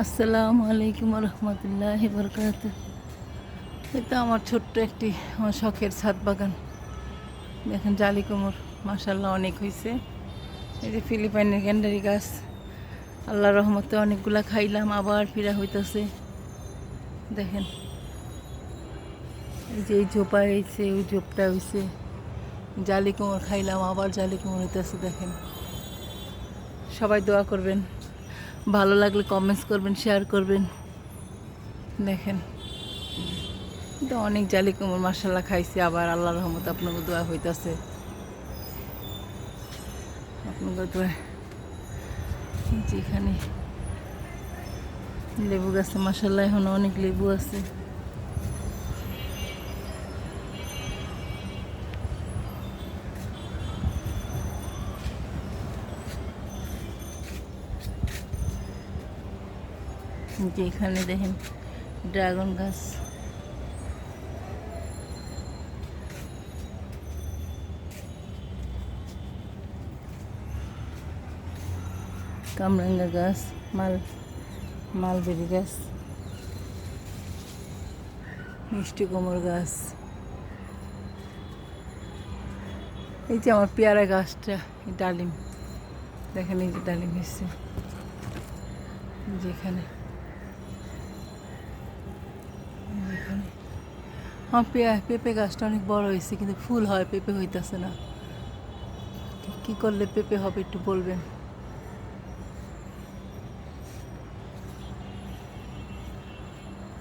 আসসালামু আলাইকুম রহমতুল্লাহি বরকাতুহ। এটা আমার ছোট্ট একটি আমার শখের ছাদ বাগান। দেখেন জালি কুমড় মাশাল্লাহ অনেক হয়েছে। এই যে ফিলিপাইনের গ্যান্ডারি গাছ, আল্লাহর রহমতে অনেকগুলা খাইলাম, আবার ফিরা হইতেছে। দেখেন এই যে এই ঝোপা হয়েছে, ওই ঝোপটা হয়েছে, জালি কুমড় খাইলাম, আবার জালি কুমড় হইতেছে। দেখেন সবাই দোয়া করবেন, ভালো লাগলে কমেন্টস করবেন, শেয়ার করবেন। দেখেন তো অনেক জালি কুমড় মাশাল্লাহ খাইছি, আবার আল্লাহর রহমতে আপনাকে দোয়া হইতাছে। আপনাকে দোয়া যেখানে লেবু গাছে মাশাল্লাহ এখন অনেক লেবু আছে। যেখানে দেখেন ড্রাগন গাছ, কামরাঙ্গা গাছ, মালবেরি গাছ, মিষ্টি কুমড় গাছ। এই যে আমার পেয়ারা গাছটা, ডালিম, দেখেন এই যে ডালিম এসছে যেখানে আমার পেঁপে গাছটা অনেক বড় হয়েছে, কিন্তু ফুল হয়, পেঁপে হইতেছে না। কি করলে পেঁপে হবে একটু বলবেন।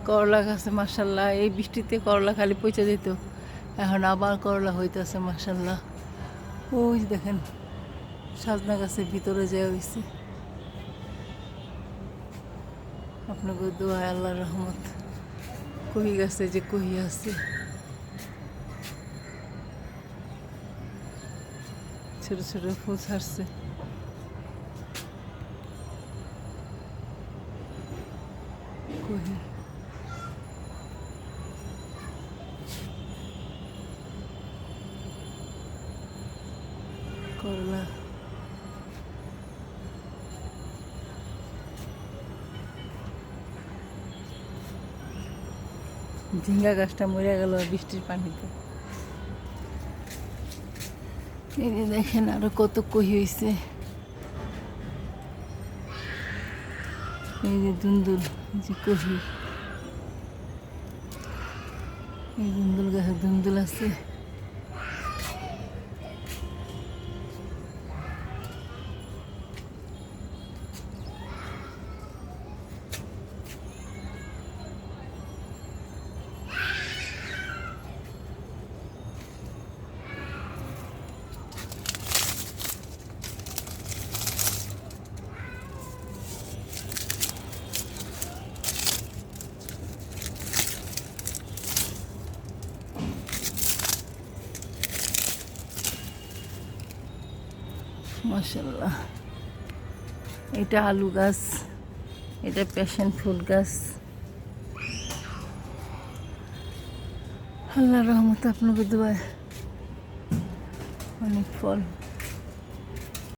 করলা গাছে মাশাল্লাহ এই বৃষ্টিতে করলা খালি পচে যেত, এখন আবার করলা হইতেছে মাশাল্লাহ। ওই দেখেন সাজনা গাছের ভিতরে যে হয়েছে। আপনাকে দোয়া আল্লাহর রহমত। কহি গাছে যে কহি আছে, ছোট ছোট ফুল ছাড়ছে। কহি করলা, ঝিঙ্গা গাছটা মরে গেল বৃষ্টির পানিতে। এই যে দেখেন আরো কত কহি হয়েছে। এই যে দুন্দুল, যে কহি, এই দুন্দুল গাছে দুন্দুল আছে। মাশাল্লাহ এটা আলু গাছ, এটা প্যাশন ফুল গাছ। আল্লাহর রহমতে আপনাকে দোয়া অনেক ফল।